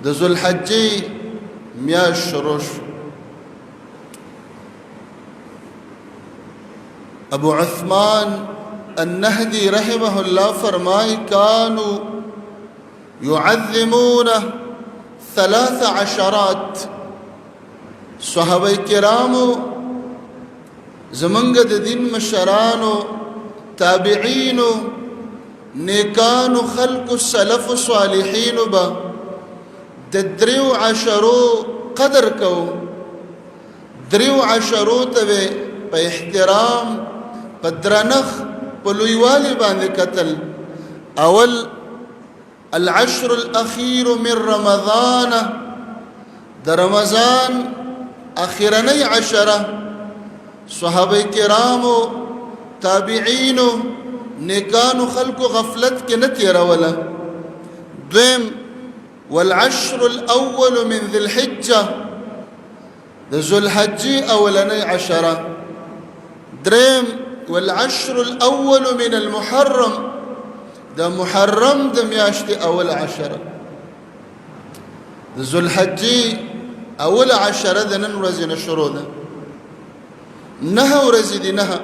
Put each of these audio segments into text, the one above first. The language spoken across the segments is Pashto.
د ذوالحجې میاشت شروع شو. ابو عثمان النهدي رحمه الله فرمای كانوا يعظمون 13 صحابه کرامو زمنګ د دین مشرانو تابعینو نیکانو خلق السلف الصالحین با د 13 قدر کو 13 ته په احترام په درنخ په لویوالي باندې قتل. اول العشر الاخير من رمضان د رمضان اخرنی عشره صحابه کرامو تابعینو نیکانو خلقو غفلت کې نه تیروله. دویم والعشر الاول من ذي الحجه د ذوالحجې اولنی عشره. دریم والعشر الاول من المحرم د محرم د میاشتې اول عشره. د ذوالحجې اول عشره د نن ورځې نه شروع ده. 9 ورځې دي، 9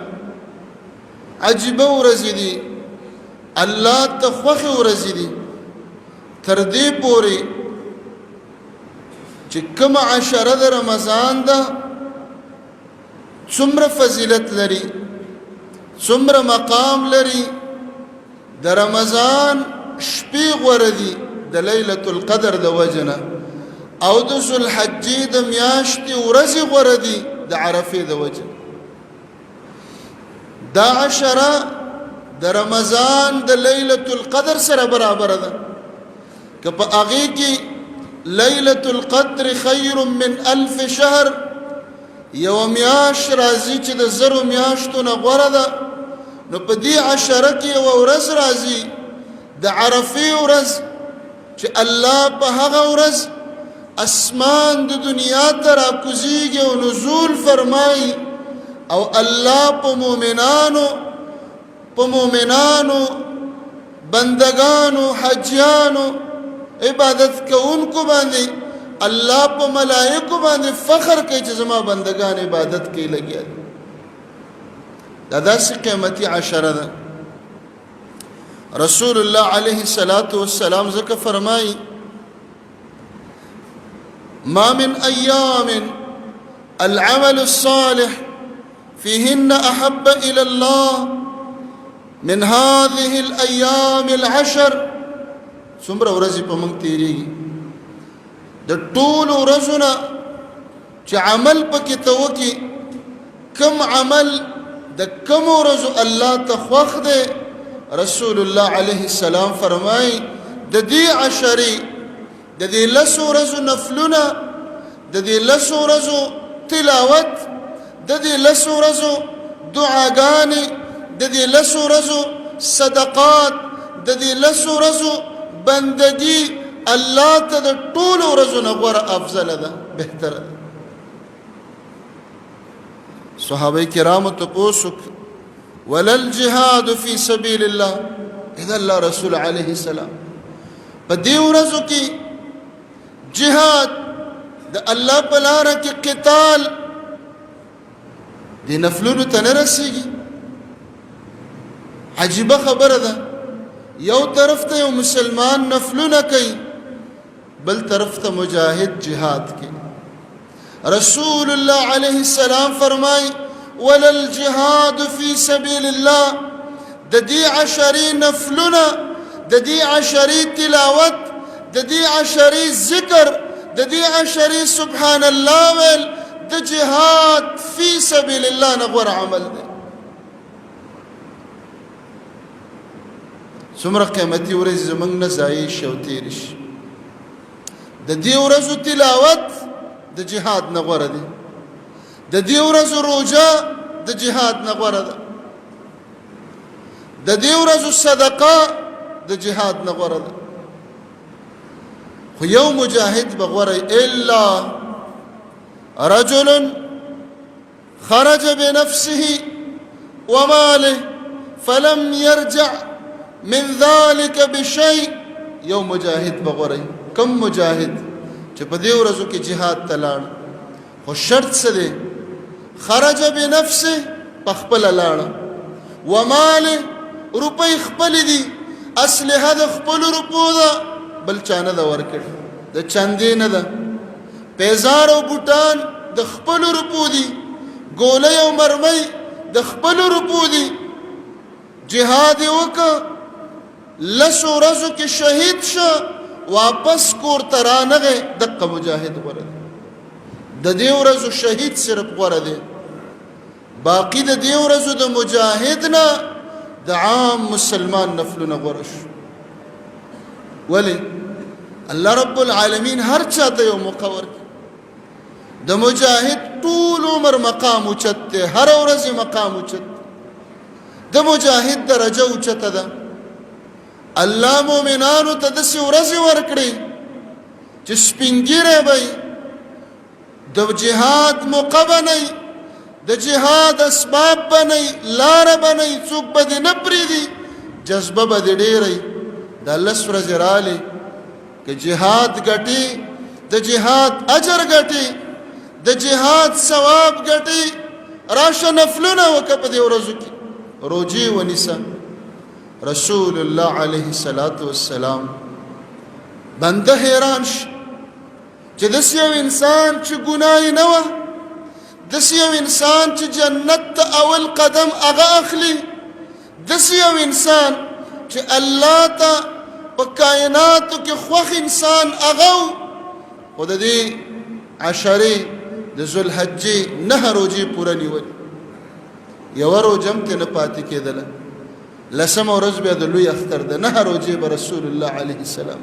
عجیبه ورځې دي، الله ته خوښې ورځې دي. تر دې پورې چې کومه عشره د رمضان ده څومره فضیلت لري، څومره مقام لري. د رمضان شپې غوره دي د لیلة القدر د وجنه، او د ذوالحجې د میاشتې ورځې غوره دي د عرفې د وجه. دا عشره د رمضان د لیلة القدر سره برابر ده. که په هغې کې لیلة القدر خیر من 1000 شهر یو میاشت راځي چې د 1000 میاشتو نه غوره ده، نو په دې عشره کې یوه ورځ راځي د عرفې ورځ چې الله په هغه ورځ اسمان د دنیا ته راکوزیږي او نزول فرمایي، او الله په مؤمنانو بندگانو حجیانو عبادت کوونکو باندې الله په ملائکو باندې فخر کوي چې زما بندگان عبادت کوي لګیا دي. دا داسې قیمتي عشره ده. رسول الله علیه الصلاة والسلام ذکر فرمایي ما من أيام العمل الصالح فيهن أحب إلى الله من هذه الأيام العشر. څومره ورځې په موږ تېرېږي د ټولو ورځو نه چې عمل پکې ته وکړي، کوم عمل د کومو ورځو الله ته خوښ دی. رسول الله علیه السلام فرمایي د دې عشرې د دې 10 ورځو نفلونه، د دې 10 ورځو تلاوت، د دې 10 ورځو دعاګانې، د دې 10 ورځو صدقات، د دې 10 ورځو بندگی الله ته د ټولو ورځو نه غوره افضل ده، بهتره ده. صحابه کرامو ته پوښتنه ولا الجهاد في سبيل الله. اذا الله رسول عليه السلام په دې ورځو کې جهاد د الله په لاره کې قتال د نفلونو ته نه رسېږي. عجیبه خبره ده، یو طرف ته یو مسلمان نفلونه کوي، بل طرف ته مجاهد جهاد کوي. رسول الله علیه السلام فرمای ولا الجهاد فی سبیل الله. د دې عشرې نفلونه، د دې عشرې تلاوت، د دې عشرې ذکر، د دې عشرې سبحان الله ویل د جهاد فی سبیل الله نه غوره عمل دی. څومره قیمتي ورځې زموږ نه ضایع شي او تېرې شي. د دې ورځو تلاوت د جهاد نه غوره دی، د دې ورځو روژه د جهاد نه غوره ده، د دې ورځو صدقه د جهاد نه غوره ده. خو یو مجاهد به غوره الا رجل خرج بنفسه وماله فلم يرجع من ذلك بشيء. یو مجاهد به غوره کم مجاهد چې په دې ورځو کې جهاد ته لاړ خو شرط څه دی خرج بنفسه په خپله لاړه وماله روپۍ خپلې دي اسلحه د خپلو روپو ده بل چا نه ده ورکړې د چندې نه ده پیزار او بوټان د خپلو روپو دي ګولۍ او مرمۍ د خپلو روپو دي جهاد یې وکړه لسو ورځو کې شهید شه واپس کور ته رانغی دقه مجاهد غوره دی د دې ورځو شهید صرف غوره دی باقي د دې ورځو د مجاهد نه د عام مسلمان نفلونه غوره شو ولې الله رب العالمین هر چاته یو موقع ورکړي د مجاهد ټول عمر مقام اوچت دی هر ورځ مقام اوچت د مجاهد درجه اوچته ده الله مؤمنانو ته داسې ورځې ورکړي چې سپین ږیری به د جهاد موقع به نه د جهاد اسباب به نه لاره به نه څوک به دې نه پرېږدي جذبه به دې ډېره دا لس ورځې رالې که جهاد ګټي د جهاد اجر ګټي د جهاد ثواب ګټي راشه نفلونه وکړه په دې ورځو کې روجې ونیسه رسول الله علیه الصلاة والسلام بنده حیران شي چې داسې یو انسان چې ګناه یې نه وه داسې یو انسان چې جنت ته اول قدم هغه اخلي داسې یو انسان چې الله ته په کائناتو کې خوښ انسان هغه و خو د دې عشرې د ذوالحجې 9 روجې پوره نیولې یوه روجه هم ترې نه پاتې کېدله لسمه ورځ بیا د لوی اختر ده 9 روجې به رسول الله علیه السلام